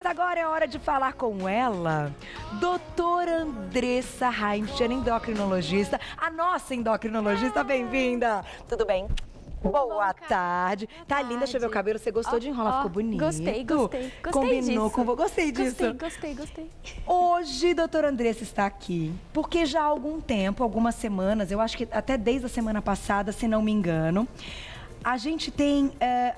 Agora é hora de falar com ela, doutora Andressa Heimchen, endocrinologista, a nossa endocrinologista, bem-vinda! Tudo bem? Boa tarde. Tá linda, deixa eu ver o cabelo. Você gostou de enrolar? Ficou bonito. Gostei Combinou disso. com você. Gostei disso. Gostei. Hoje, doutora Andressa está aqui, porque já há algum tempo, algumas semanas, eu acho que até desde a semana passada, se não me engano, a gente tem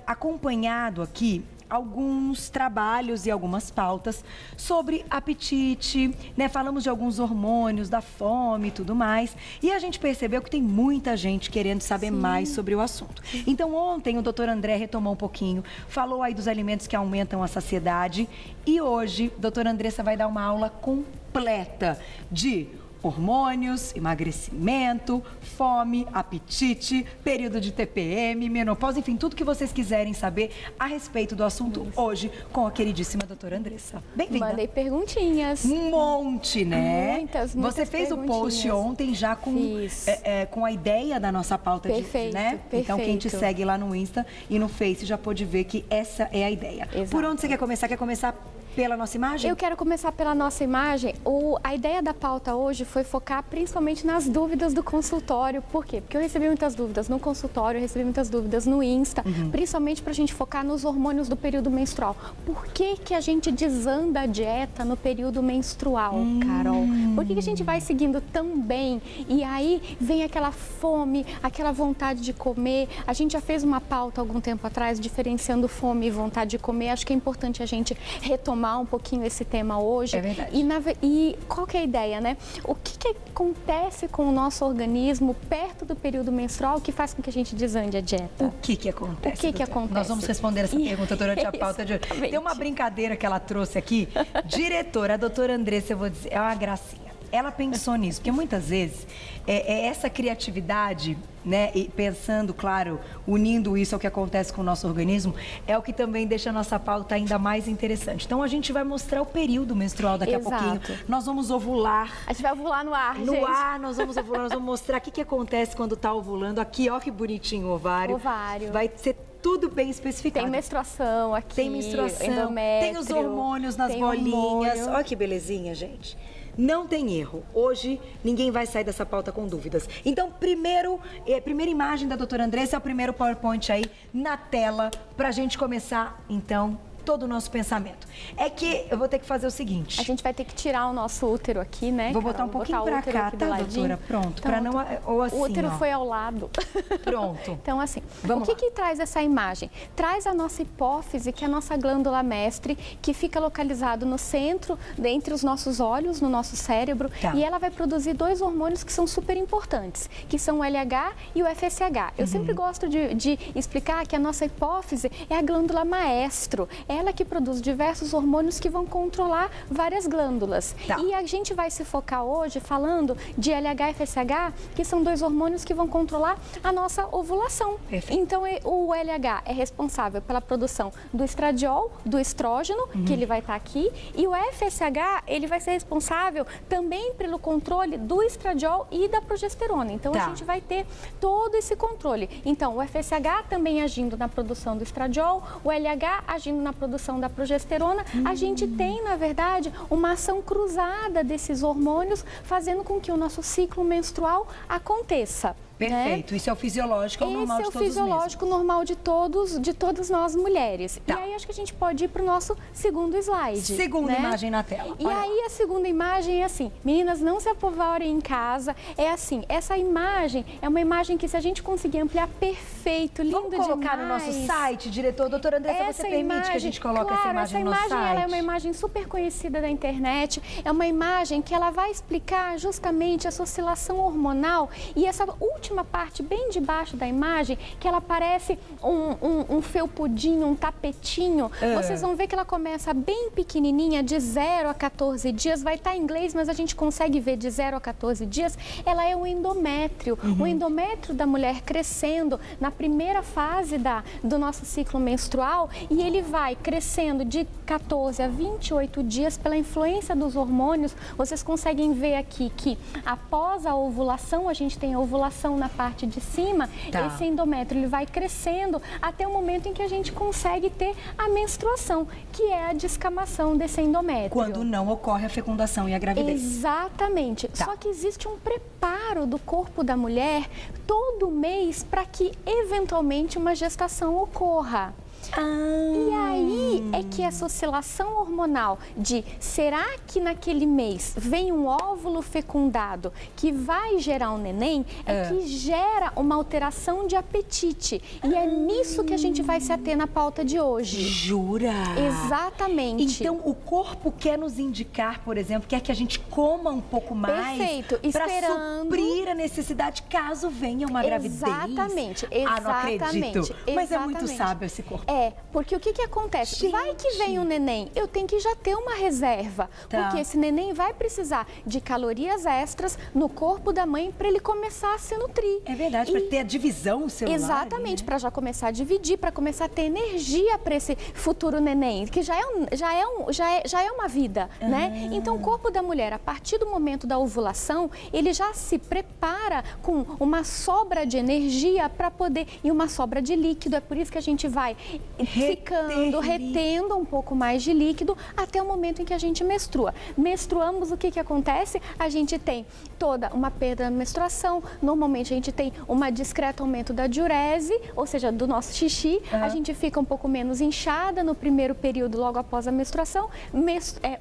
acompanhado aqui alguns trabalhos e algumas pautas sobre apetite, né? Falamos de alguns hormônios, da fome e tudo mais. E a gente percebeu que tem muita gente querendo saber mais sobre o assunto. Então, ontem o doutor André retomou um pouquinho, falou aí dos alimentos que aumentam a saciedade. E hoje, a doutora Andressa vai dar uma aula completa de hormônios, emagrecimento, fome, apetite, período de TPM, menopausa, enfim, tudo que vocês quiserem saber a respeito do assunto hoje com a queridíssima doutora Andressa. Bem-vinda. Mandei perguntinhas. Um monte, né? Muitas Você fez o post ontem já com a ideia da nossa pauta perfeito, de, né? Então, quem te segue lá no Insta e no Face já pôde ver que essa é a ideia. Exato. Por onde você quer começar? Quer começar pela nossa imagem? Eu quero começar pela nossa imagem. A ideia da pauta hoje foi focar principalmente nas dúvidas do consultório. Por quê? Porque eu recebi muitas dúvidas no consultório, eu recebi muitas dúvidas no Insta, principalmente pra gente focar nos hormônios do período menstrual. Por que a gente desanda a dieta no período menstrual, Carol? Por que a gente vai seguindo tão bem e aí vem aquela fome, aquela vontade de comer? A gente já fez uma pauta algum tempo atrás, diferenciando fome e vontade de comer. Acho que é importante a gente retomar um pouquinho esse tema hoje. É verdade. E qual que é a ideia, né? O que acontece com o nosso organismo perto do período menstrual que faz com que a gente desande a dieta? O que acontece? O que acontece? Nós vamos responder essa pergunta durante a pauta de hoje. Tem uma brincadeira que ela trouxe aqui. Diretora, a doutora Andressa, eu vou dizer, é uma gracinha. Ela pensou nisso, porque muitas vezes é essa criatividade, né, e pensando, claro, unindo isso ao que acontece com o nosso organismo, é o que também deixa a nossa pauta ainda mais interessante. Então, a gente vai mostrar o período menstrual daqui a pouquinho. Nós vamos ovular. A gente vai ovular no ar, gente. No ar, nós vamos ovular, nós vamos mostrar o que acontece quando tá ovulando. Aqui, ó que bonitinho o ovário. Ovário. Vai ser tudo bem especificado. Tem menstruação aqui. Tem menstruação. Endométrio, tem os hormônios nas bolinhas. Olha que belezinha, gente. Não tem erro. Hoje, ninguém vai sair dessa pauta com dúvidas. Então, primeira imagem da doutora Andressa, é o primeiro PowerPoint aí na tela, pra gente começar, então, todo o nosso pensamento. É que eu vou ter que fazer o seguinte. A gente vai ter que tirar o nosso útero aqui, né? Vou botar um pouquinho pra cá, tá, doutora? Pronto. Pra não... Ou assim, o útero foi ao lado. Pronto. Então, assim, Vamos o que traz essa imagem? Traz a nossa hipófise, que é a nossa glândula mestre, que fica localizado no centro, entre os nossos olhos, no nosso cérebro. Tá. E ela vai produzir dois hormônios que são super importantes, que são o LH e o FSH. Eu sempre gosto de explicar que a nossa hipófise é a glândula maestro. Ela que produz diversos hormônios que vão controlar várias glândulas. Tá. E a gente vai se focar hoje falando de LH e FSH, que são dois hormônios que vão controlar a nossa ovulação. Perfeito. Então, o LH é responsável pela produção do estradiol, do estrógeno, que ele vai estar aqui, e o FSH, ele vai ser responsável também pelo controle do estradiol e da progesterona. Então, a gente vai ter todo esse controle. Então, o FSH também agindo na produção do estradiol, o LH agindo na produção da progesterona, a gente tem, na verdade, uma ação cruzada desses hormônios, fazendo com que o nosso ciclo menstrual aconteça. Perfeito, isso é o fisiológico, é o normal de todos. Esse é o fisiológico normal de todas nós mulheres. Tá. E aí acho que a gente pode ir para o nosso segundo slide. Segunda imagem na tela. E aí a segunda imagem é assim, meninas, não se apavorem em casa, é assim, essa imagem é uma imagem que se a gente conseguir ampliar perfeito, lindo demais. Vamos colocar no nosso site, diretor, doutora Andressa, você permite que a gente coloque essa imagem no nosso site? Ela é uma imagem super conhecida da internet, é uma imagem que ela vai explicar justamente essa oscilação hormonal e essa última parte bem debaixo da imagem, que ela parece um felpudinho, um tapetinho. Vocês vão ver que ela começa bem pequenininha, de 0 a 14 dias. Vai estar em inglês, mas a gente consegue ver de 0 a 14 dias. Ela é o endométrio. O endométrio da mulher crescendo na primeira fase do nosso ciclo menstrual e ele vai crescendo de 14 a 28 dias pela influência dos hormônios. Vocês conseguem ver aqui que após a ovulação, a gente tem a ovulação na parte de cima, esse endométrio ele vai crescendo até o momento em que a gente consegue ter a menstruação, que é a descamação desse endométrio. Quando não ocorre a fecundação e a gravidez. Exatamente. Só que existe um preparo do corpo da mulher todo mês para que eventualmente uma gestação ocorra. E aí é que essa oscilação hormonal de será que naquele mês vem um óvulo fecundado que vai gerar um neném, que gera uma alteração de apetite. E é nisso que a gente vai se ater na pauta de hoje. Jura? Exatamente. Então o corpo quer nos indicar, por exemplo, quer que a gente coma um pouco mais. Perfeito. Para suprir a necessidade caso venha uma gravidez. Exatamente. Ah, não acredito. Mas é muito sábio esse corpo. Porque o que acontece? Gente. Vai que vem um neném, eu tenho que já ter uma reserva, porque esse neném vai precisar de calorias extras no corpo da mãe para ele começar a se nutrir. É verdade, para ter a divisão celular. Exatamente, para já começar a dividir, para começar a ter energia para esse futuro neném, que já é uma vida, né? Então o corpo da mulher, a partir do momento da ovulação, ele já se prepara com uma sobra de energia para poder, e uma sobra de líquido, é por isso que a gente vai retendo um pouco mais de líquido até o momento em que a gente menstrua. Menstruamos, o que acontece? A gente tem toda uma perda da menstruação, normalmente a gente tem um discreto aumento da diurese, ou seja, do nosso xixi, a gente fica um pouco menos inchada no primeiro período logo após a menstruação,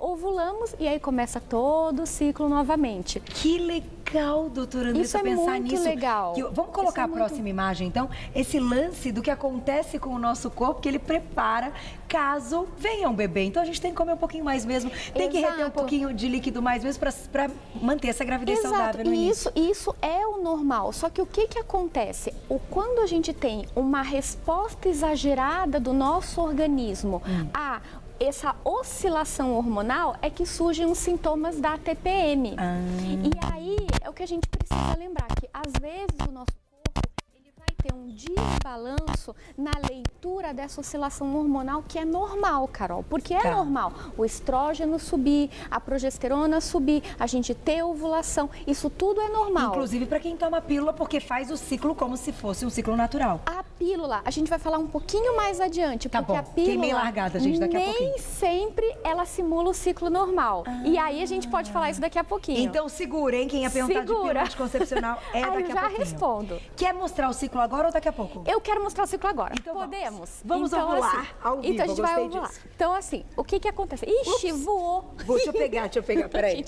ovulamos e aí começa todo o ciclo novamente. Que legal, doutora Andressa, pensar nisso. Isso é muito legal. Vamos colocar a próxima imagem, então, esse lance do que acontece com o nosso corpo, que ele prepara caso venha um bebê. Então, a gente tem que comer um pouquinho mais mesmo, tem que reter um pouquinho de líquido mais mesmo para manter essa gravidez saudável no início. Isso é o normal, só que o que acontece? Quando a gente tem uma resposta exagerada do nosso organismo a essa oscilação hormonal, é que surgem os sintomas da TPM. E aí é o que a gente precisa lembrar, que às vezes o nosso corpo ele vai ter um desbalanço na leitura dessa oscilação hormonal, que é normal, Carol, porque é normal o estrógeno subir, a progesterona subir, a gente ter ovulação, isso tudo é normal. Inclusive para quem toma pílula, porque faz o ciclo como se fosse um ciclo natural. A pílula, a gente vai falar um pouquinho mais adiante, porque a pílula queimei largada, gente, daqui a pouquinho. Nem sempre ela simula o ciclo normal. E aí a gente pode falar isso daqui a pouquinho. Então segura, hein? Quem ia perguntar de pílula anticoncepcional aí daqui a pouquinho. eu já respondo. Quer mostrar o ciclo agora ou daqui a pouco? Eu quero mostrar o ciclo agora. Então podemos? Vamos então, ovular assim, ao vivo, então a gente vai ovular. Disso. Então assim, o que acontece? Ixi, voou. Deixa eu pegar, peraí.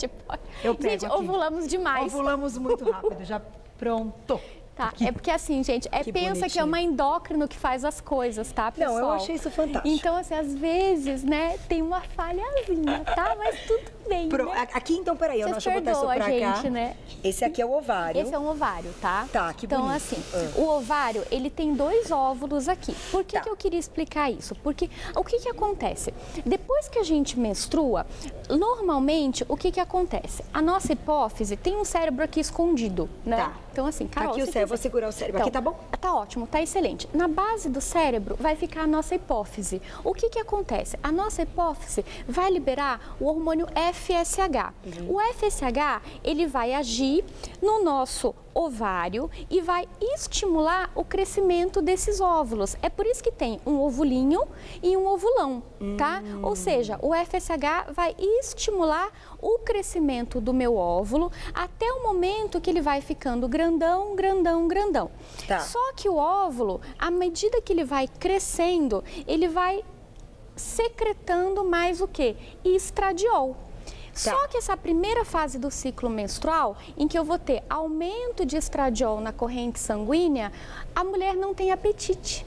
Eu pego gente, aqui. Ovulamos demais. Ovulamos muito rápido, já pronto. Tá, é porque assim, gente, pensa bonitinho. Que é uma endócrino que faz as coisas, tá, pessoal? Não, eu achei isso fantástico. Então, assim, às vezes, né, tem uma falhazinha, tá? Mas tudo bem, né? Aqui, então, peraí, deixa eu botar isso pra gente, cá. Né? Esse aqui é o ovário. Esse é um ovário, tá? Tá, que então, bonito. Assim, o ovário, ele tem 2 óvulos aqui. Por que eu queria explicar isso? Porque o que acontece? Depois que a gente menstrua, normalmente, o que acontece? A nossa hipófise tem um cérebro aqui escondido, né? Tá. Então, assim, Carol, aqui o cérebro, vou segurar o cérebro. Então, aqui tá bom? Tá ótimo, tá excelente. Na base do cérebro vai ficar a nossa hipófise. O que acontece? A nossa hipófise vai liberar o hormônio FSH. O FSH, ele vai agir no nosso ovário e vai estimular o crescimento desses óvulos. É por isso que tem um ovulinho e um ovulão, tá? Ou seja, o FSH vai estimular o crescimento do meu óvulo até o momento que ele vai ficando grandão, grandão, grandão. Tá. Só que o óvulo, à medida que ele vai crescendo, ele vai secretando mais o quê? Estradiol. Só que essa primeira fase do ciclo menstrual, em que eu vou ter aumento de estradiol na corrente sanguínea, a mulher não tem apetite.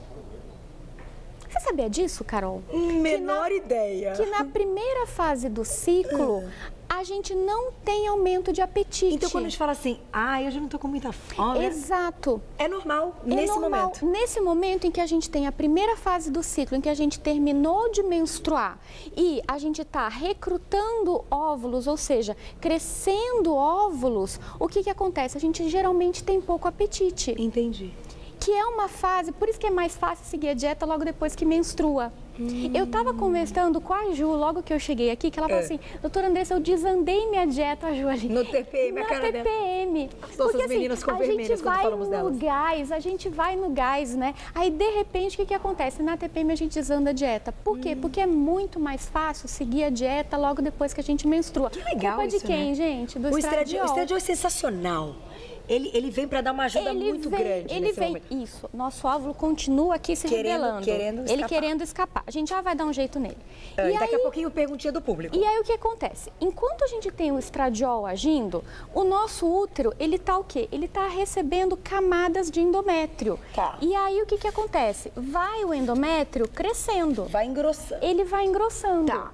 Você sabia disso, Carol? Menor ideia. Que na primeira fase do ciclo, a gente não tem aumento de apetite. Então, quando a gente fala assim, eu já não tô com muita fome. Exato. É normal nesse momento. Nesse momento em que a gente tem a primeira fase do ciclo, em que a gente terminou de menstruar e a gente está recrutando óvulos, ou seja, crescendo óvulos, o que acontece? A gente geralmente tem pouco apetite. Entendi. Que é uma fase, por isso que é mais fácil seguir a dieta logo depois que menstrua. Eu estava conversando com a Ju, logo que eu cheguei aqui, que ela falou assim, doutora Andressa, eu desandei minha dieta, a Ju, ali. No TPM, a cara dela. TPM. Porque assim, meninas com vermelhas quando falamos delas. A gente vai no gás, né? Aí, de repente, o que acontece? Na TPM a gente desanda a dieta. Por quê? Porque é muito mais fácil seguir a dieta logo depois que a gente menstrua. Que legal Culpa isso, de quem, né? gente? Do o estradiol. O estradiol é sensacional. Ele vem para dar uma ajuda muito grande. Ele vem, isso. Nosso óvulo continua aqui se revelando. Ele querendo escapar. A gente já vai dar um jeito nele. E daqui a pouquinho, perguntinha do público. E aí, o que acontece? Enquanto a gente tem o estradiol agindo, o nosso útero, ele tá o quê? Ele tá recebendo camadas de endométrio. Tá. E aí, o que acontece? Vai o endométrio crescendo. Vai engrossando. Ele vai engrossando. Tá.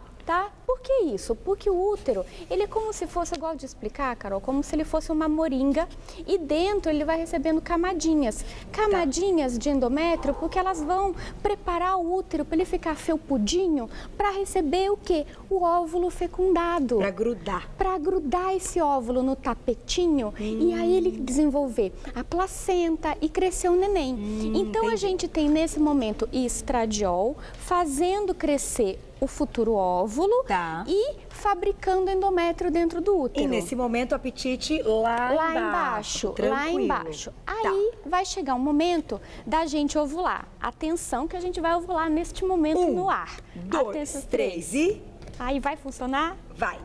Por que isso? Porque o útero, ele é como se fosse, eu gosto de explicar, Carol, como se ele fosse uma moringa e dentro ele vai recebendo camadinhas. Camadinhas de endométrio, porque elas vão preparar o útero para ele ficar felpudinho para receber o quê? O óvulo fecundado. Para grudar. Para grudar esse óvulo no tapetinho e aí ele desenvolver a placenta e crescer o neném. Então entendi. a gente tem nesse momento estradiol fazendo crescer o futuro óvulo e fabricando endométrio dentro do útero. E nesse momento o apetite lá embaixo. Lá embaixo. Aí vai chegar um momento da gente ovular. Atenção que a gente vai ovular neste momento no ar. 2, 3 e... Aí vai funcionar? Vai.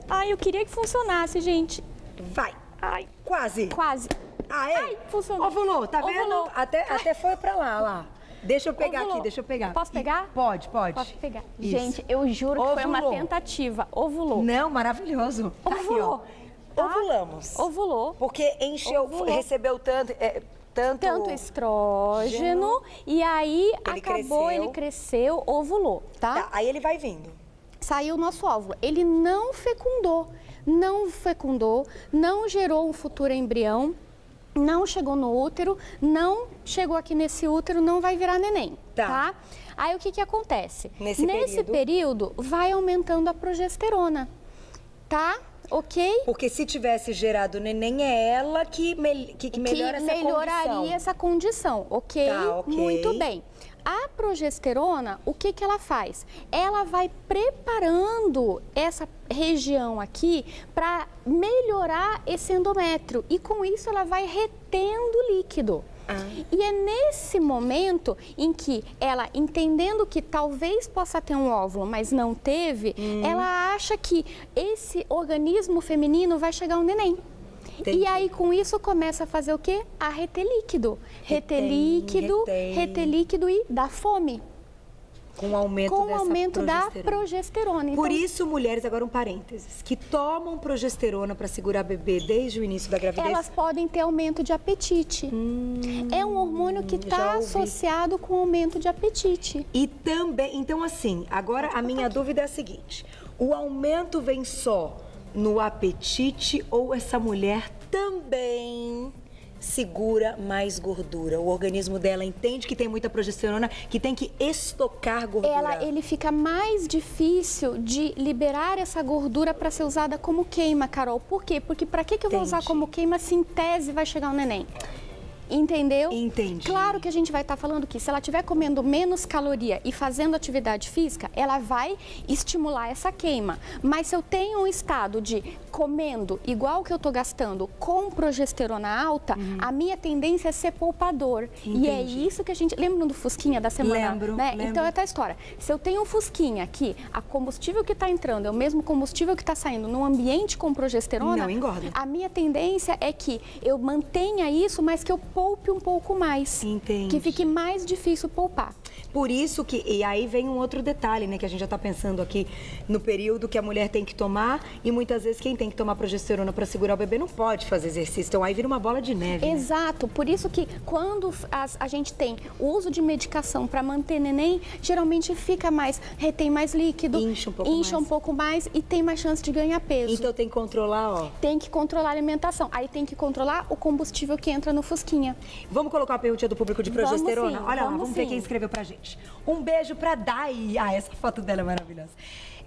Ai, eu queria que funcionasse, gente. Vai. Ai. Quase. Quase. Ai, funcionou. Ovulou, tá vendo? Ovulou. Até foi pra lá. Deixa eu pegar Ovulou. aqui, deixa eu pegar. Posso pegar? Pode. Posso pegar. Isso. Gente, eu juro que foi uma tentativa. Ovulou. Não, maravilhoso. Tá Ovulou. aqui, ó. Ovulamos. Ovulou. Porque encheu, recebeu tanto estrógeno e aí ele cresceu, ovulou, tá? Aí ele vai vindo. Saiu o nosso óvulo. Ele não fecundou, não gerou um futuro embrião, não chegou no útero, não chegou aqui nesse útero, não vai virar neném, tá? Aí o que acontece? Nesse período vai aumentando a progesterona, tá? Ok? Porque se tivesse gerado neném, é ela que melhora essa condição. Melhoraria essa condição, ok? Tá, ok. Muito bem. A progesterona, o que ela faz? Ela vai preparando essa região aqui para melhorar esse endométrio e com isso ela vai retendo líquido. E é nesse momento em que ela, entendendo que talvez possa ter um óvulo, mas não teve, ela acha que esse organismo feminino vai chegar um neném. Entendi. E aí, com isso, começa a fazer o quê? A reter líquido. Reter líquido e dá fome. Com o aumento, da progesterona. Por isso, mulheres, agora um parênteses, que tomam progesterona para segurar bebê desde o início da gravidez... Elas podem ter aumento de apetite. É um hormônio que está associado com aumento de apetite. E também, então assim, agora a minha dúvida é a seguinte, o aumento vem só no apetite ou essa mulher também segura mais gordura? O organismo dela entende que tem muita progesterona, que tem que estocar gordura. Ele fica mais difícil de liberar essa gordura para ser usada como queima, Carol. Por quê? Porque para que eu vou usar como queima se em tese vai chegar um neném? Entendeu? Entendi. Claro que a gente vai estar falando que se ela estiver comendo menos caloria e fazendo atividade física, ela vai estimular essa queima. Mas se eu tenho um estado de comendo igual que eu estou gastando com progesterona alta, a minha tendência é ser poupador. Entendi. E é isso que a gente... Lembram do Fusquinha da semana? Lembro. Então é a história. Se eu tenho um Fusquinha aqui, a combustível que está entrando é o mesmo combustível que está saindo num ambiente com progesterona... Não engorda. A minha tendência é que eu mantenha isso, mas que eu poupe um pouco mais. Entendi. Que fique mais difícil poupar. Por isso que, e aí vem um outro detalhe, né, que a gente já está pensando aqui no período que a mulher tem que tomar e muitas vezes quem tem que tomar progesterona para segurar o bebê não pode fazer exercício, então aí vira uma bola de neve. Exato, por isso que quando a gente tem o uso de medicação para manter neném, geralmente fica mais, retém mais líquido, incha um pouco mais e tem mais chance de ganhar peso. Então tem que controlar, ó. Tem que controlar a alimentação, aí tem que controlar o combustível que entra no Fusquinha. Vamos colocar a pergunta do público de progesterona? Vamos sim, olha lá, vamos ver quem escreveu pra gente. Um beijo pra Dai. Essa foto dela é maravilhosa.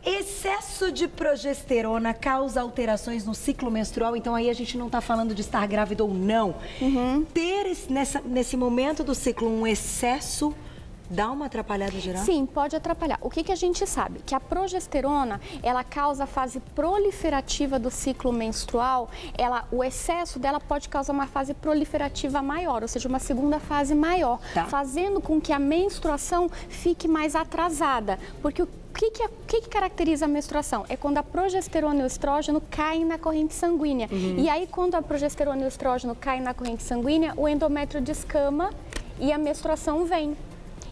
Excesso de progesterona causa alterações no ciclo menstrual, então aí a gente não tá falando de estar grávida ou não. Ter nesse momento do ciclo um excesso dá uma atrapalhada geral? Sim, pode atrapalhar. O que a gente sabe? Que a progesterona, ela causa a fase proliferativa do ciclo menstrual, o excesso dela pode causar uma fase proliferativa maior, ou seja, uma segunda fase maior, fazendo com que a menstruação fique mais atrasada. Porque o que caracteriza a menstruação? É quando a progesterona e o estrógeno caem na corrente sanguínea. E aí, quando a progesterona e o estrógeno caem na corrente sanguínea, o endométrio descama e a menstruação vem.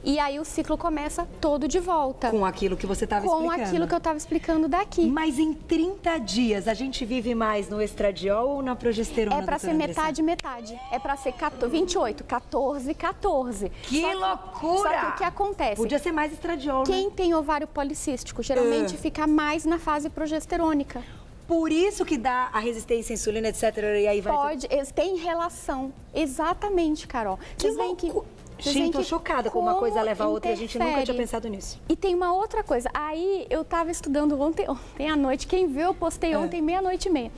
E aí o ciclo começa todo de volta. Com aquilo que você estava explicando. Com aquilo que eu estava explicando daqui. Mas em 30 dias, a gente vive mais no estradiol ou na progesterona? É para ser metade, metade. É para ser 28, 14, 14. Que loucura! Só que o que acontece? Podia ser mais estradiol, Quem tem ovário policístico, geralmente fica mais na fase progesterônica. Por isso que dá a resistência à insulina, etc. E aí vai... Pode, tem relação. Exatamente, Carol. Que loucura! Gente, tô chocada como uma coisa leva a outra e a gente nunca tinha pensado nisso. E tem uma outra coisa. Aí eu estava estudando ontem à noite. Quem viu, eu postei ontem, 00:30.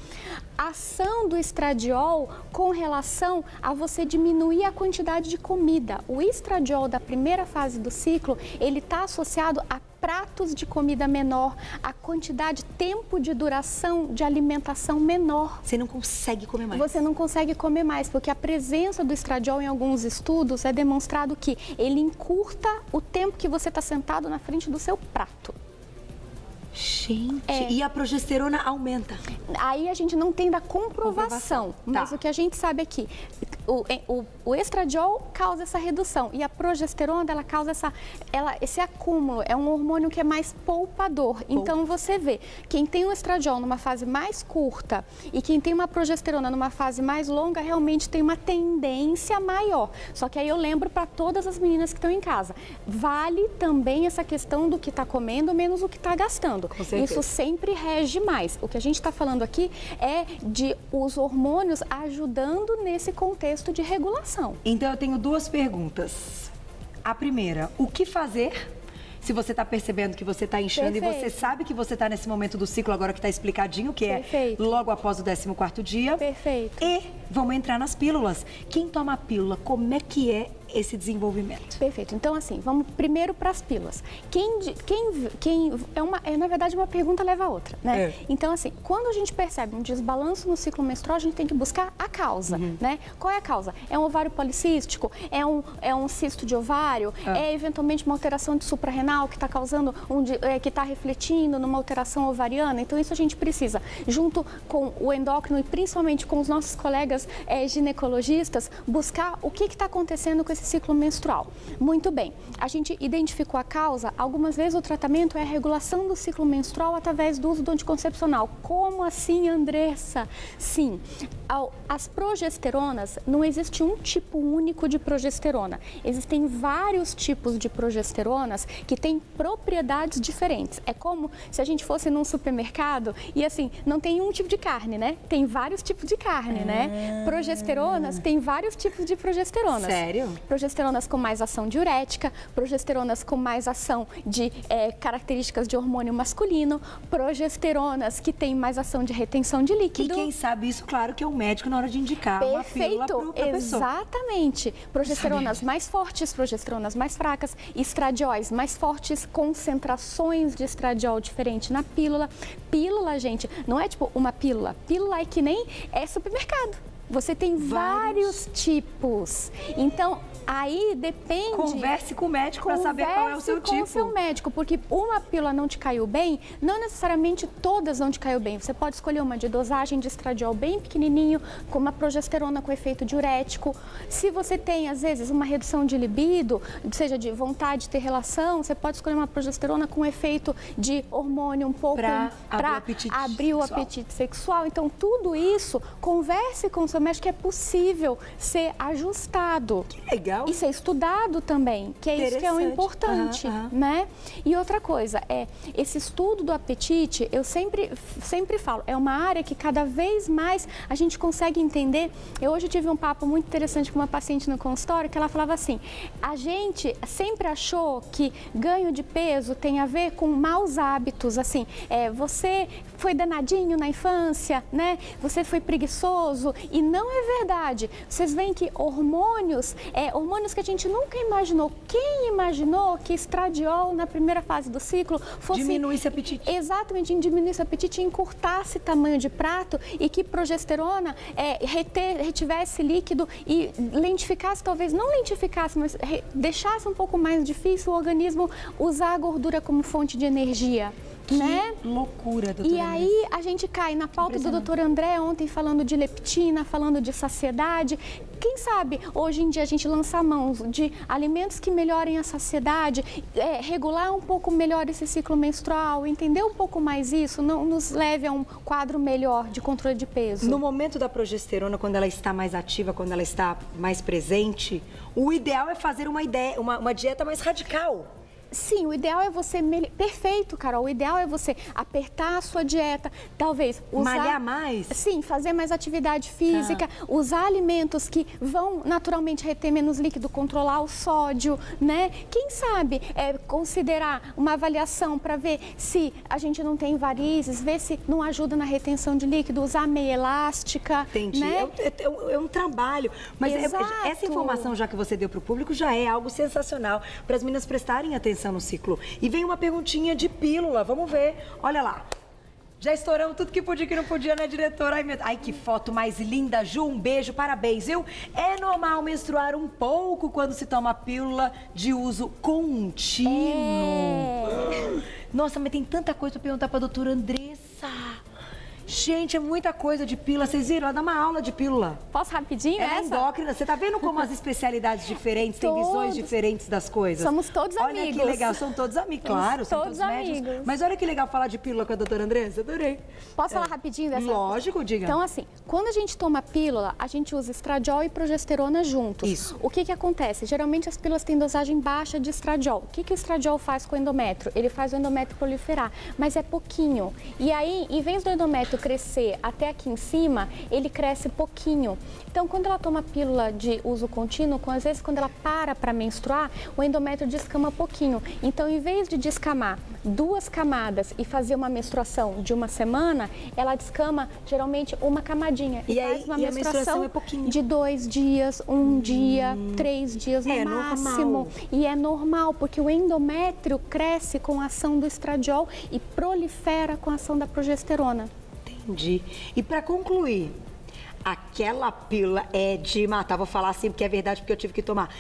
Ação do estradiol com relação a você diminuir a quantidade de comida. O estradiol da primeira fase do ciclo, ele está associado a pratos de comida menor, a quantidade, tempo de duração de alimentação menor. Você não consegue comer mais. Você não consegue comer mais, porque a presença do estradiol em alguns estudos é demonstrado que ele encurta o tempo que você está sentado na frente do seu prato. Gente, e a progesterona aumenta? Aí a gente não tem da comprovação. Mas o que a gente sabe é que o estradiol causa essa redução e a progesterona, ela causa esse acúmulo. É um hormônio que é mais poupador. Então você vê, quem tem o estradiol numa fase mais curta e quem tem uma progesterona numa fase mais longa, realmente tem uma tendência maior. Só que aí eu lembro para todas as meninas que estão em casa, vale também essa questão do que está comendo menos o que está gastando. Isso sempre rege mais. O que a gente está falando aqui é de os hormônios ajudando nesse contexto de regulação. Então eu tenho duas perguntas. A primeira, o que fazer se você está percebendo que você está inchando e você sabe que você está nesse momento do ciclo agora que está explicadinho, que é logo após o 14º dia. Perfeito. E vamos entrar nas pílulas. Quem toma a pílula, como é que é esse desenvolvimento? Perfeito. Então, assim, vamos primeiro para as pílulas. Na verdade, uma pergunta leva a outra, né? Então, assim, quando a gente percebe um desbalanço no ciclo menstrual, a gente tem que buscar a causa, né? Qual é a causa? É um ovário policístico? É um cisto de ovário? É eventualmente uma alteração de suprarrenal que está causando, que está refletindo numa alteração ovariana? Então, isso a gente precisa, junto com o endócrino e principalmente com os nossos colegas ginecologistas, buscar o que está acontecendo com esse ciclo menstrual. Muito bem, a gente identificou a causa, algumas vezes o tratamento é a regulação do ciclo menstrual através do uso do anticoncepcional. Como assim, Andressa? Sim, as progesteronas, não existe um tipo único de progesterona. Existem vários tipos de progesteronas que têm propriedades diferentes. É como se a gente fosse num supermercado e assim, não tem um tipo de carne, né? Tem vários tipos de carne, né? Progesteronas, tem vários tipos de progesteronas. Sério? Progesteronas com mais ação diurética, progesteronas com mais ação de características de hormônio masculino, progesteronas que têm mais ação de retenção de líquido. E quem sabe isso, claro, que é o médico na hora de indicar uma pílula para a pessoa. Exatamente. Progesteronas mais fortes, progesteronas mais fracas, estradióis mais fortes, concentrações de estradiol diferente na pílula. Pílula, gente, não é tipo uma pílula. Pílula é que nem supermercado. Você tem vários tipos. Então, aí depende... Converse com o médico para saber qual é o seu tipo. Converse com o seu médico, porque uma pílula não te caiu bem, não necessariamente todas vão te caiu bem. Você pode escolher uma de dosagem de estradiol bem pequenininho, com uma progesterona com efeito diurético. Se você tem, às vezes, uma redução de libido, seja de vontade de ter relação, você pode escolher uma progesterona com efeito de hormônio um pouco... Para abrir o apetite sexual. Então, tudo isso, converse com o seu médico, que é possível ser ajustado. Que legal. E ser estudado também, que é isso que é o importante, né? E outra coisa, esse estudo do apetite, eu sempre falo, é uma área que cada vez mais a gente consegue entender. Eu hoje tive um papo muito interessante com uma paciente no consultório, que ela falava assim, a gente sempre achou que ganho de peso tem a ver com maus hábitos, assim, você foi danadinho na infância, né? Você foi preguiçoso e não é verdade. Vocês veem que hormônios que a gente nunca imaginou. Quem imaginou que estradiol, na primeira fase do ciclo, fosse... Diminuísse o apetite. Exatamente, diminuísse o apetite, encurtasse tamanho de prato e que progesterona retivesse líquido e lentificasse, talvez não lentificasse, mas deixasse um pouco mais difícil o organismo usar a gordura como fonte de energia. Que loucura, doutora. E aí a gente cai na pauta do doutor André ontem falando de leptina, falando de saciedade. Quem sabe hoje em dia a gente lançar mãos de alimentos que melhorem a saciedade, regular um pouco melhor esse ciclo menstrual, entender um pouco mais isso, não nos leve a um quadro melhor de controle de peso. No momento da progesterona, quando ela está mais ativa, quando ela está mais presente, o ideal é fazer uma dieta mais radical. Sim, o ideal é você... Perfeito, Carol. O ideal é você apertar a sua dieta, talvez usar... Malhar mais? Sim, fazer mais atividade física, usar alimentos que vão naturalmente reter menos líquido, controlar o sódio, né? Quem sabe considerar uma avaliação para ver se a gente não tem varizes, ver se não ajuda na retenção de líquido, usar meia elástica. Entendi. Né? É um trabalho. Mas essa informação já que você deu para o público já é algo sensacional para as meninas prestarem atenção no ciclo. E vem uma perguntinha de pílula, vamos ver. Olha lá. Já estouramos tudo que podia e que não podia, né, diretora? Ai, que foto mais linda, Ju, um beijo, parabéns, viu? É normal menstruar um pouco quando se toma pílula de uso contínuo. Nossa, mas tem tanta coisa pra perguntar pra doutora Andressa. Gente, é muita coisa de pílula. Vocês viram? Ela dá uma aula de pílula. Posso rapidinho essa? Endócrina. Você tá vendo como as especialidades diferentes têm visões diferentes das coisas? Somos todos amigos. Olha que legal. São todos amigos, claro. São todos amigos. Médicos. Mas olha que legal falar de pílula com a doutora Andressa. Adorei. Posso falar rapidinho dessa? Lógico, diga. Então, assim, quando a gente toma pílula, a gente usa estradiol e progesterona juntos. Isso. O que acontece? Geralmente as pílulas têm dosagem baixa de estradiol. O que o estradiol faz com o endométrio? Ele faz o endométrio proliferar, mas é pouquinho. E aí, em vez do endométrio crescer até aqui em cima, ele cresce pouquinho. Então, quando ela toma pílula de uso contínuo, às vezes quando ela para menstruar, o endométrio descama pouquinho. Então, em vez de descamar 2 camadas e fazer uma menstruação de uma semana, ela descama geralmente uma camadinha. E faz uma menstruação é pouquinho. de 2 dias, 1 dia, 3 dias no máximo. Normal. E é normal, porque o endométrio cresce com a ação do estradiol e prolifera com a ação da progesterona. Entendi. E para concluir, aquela pílula é de matar, vou falar assim porque é verdade, porque eu tive que tomar,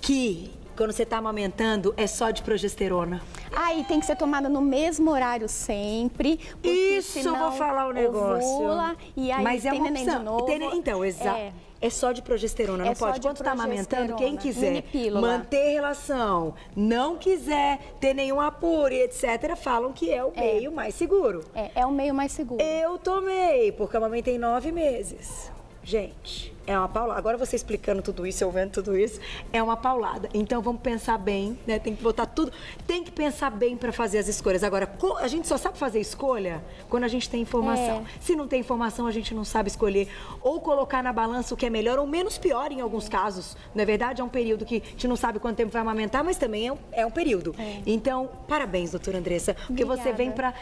que quando você está amamentando é só de progesterona. Aí tem que ser tomada no mesmo horário sempre, porque isso, senão eu vou falar o negócio. Ovula, e aí mas tem neném de novo. Então, exato. É só de progesterona, não pode. Quando está amamentando, quem quiser manter relação, não quiser ter nenhum apuro, etc., falam que é o meio mais seguro. É o meio mais seguro. Eu tomei, porque a mamãe tem 9 meses. Gente, é uma paulada. Agora você explicando tudo isso, eu vendo tudo isso, é uma paulada. Então vamos pensar bem, né? Tem que botar tudo, tem que pensar bem para fazer as escolhas. Agora, a gente só sabe fazer escolha quando a gente tem informação. Se não tem informação, a gente não sabe escolher ou colocar na balança o que é melhor ou menos pior em alguns casos. Não é verdade? É um período que a gente não sabe quanto tempo vai amamentar, mas também é um período. Então, parabéns, doutora Andressa, porque você vem para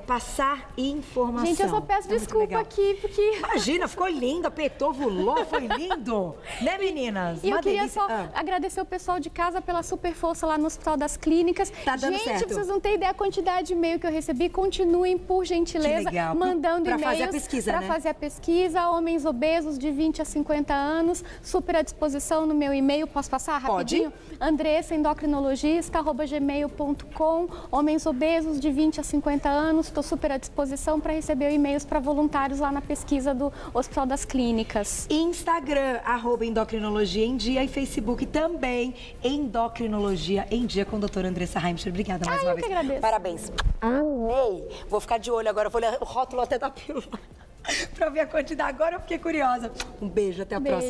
passar informação. Gente, eu só peço desculpa aqui, porque... Imagina, ficou lindo, apertou, vulou, foi lindo. Né, meninas? E eu queria só agradecer o pessoal de casa pela super força lá no Hospital das Clínicas. Tá dando gente, certo. Vocês não têm ideia a quantidade de e-mail que eu recebi. Continuem, por gentileza, mandando e-mails. Para fazer a pesquisa, Para fazer a pesquisa. Homens obesos de 20 a 50 anos. Super à disposição no meu e-mail. Posso passar rapidinho? Pode. Andressa, endocrinologista@gmail.com. Homens obesos de 20 a 50 anos. Estou super à disposição para receber e-mails para voluntários lá na pesquisa do Hospital das Clínicas. Instagram, @endocrinologia em dia e Facebook também, Endocrinologia em dia com a doutora Andressa Heimcher. Obrigada mais uma vez. Eu que agradeço. Parabéns. Amei. Vou ficar de olho agora, vou ler o rótulo até da pílula para ver a quantidade. Agora eu fiquei curiosa. Um beijo, até a próxima.